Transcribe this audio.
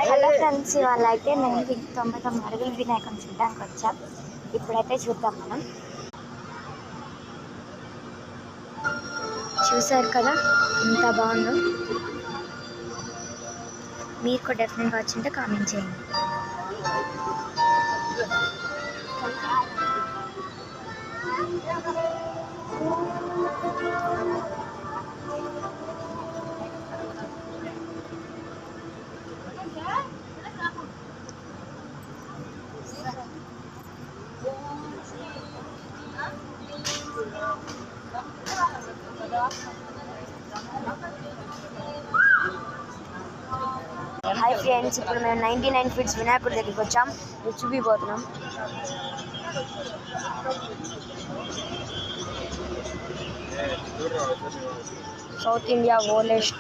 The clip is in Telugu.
హలో ఫ్రెండ్స్, ఇవాళ అయితే నేను 99 అడుగుల వినాయకుని చూడడానికి వచ్చాం. ఇప్పుడైతే చూద్దాం. మనం చూసారు కదా ఎంత బాగుందో. మీరు కూడా డెఫినెట్గా వచ్చింటే కామెంట్ చేయండి. హాయ్ ఫ్రెండ్స్, ఇప్పుడు మేము 99 ఫీట్స్ వినాయకుడి దగ్గరికి వచ్చాం. మీరు చూపిపోతున్నాం. South India oldest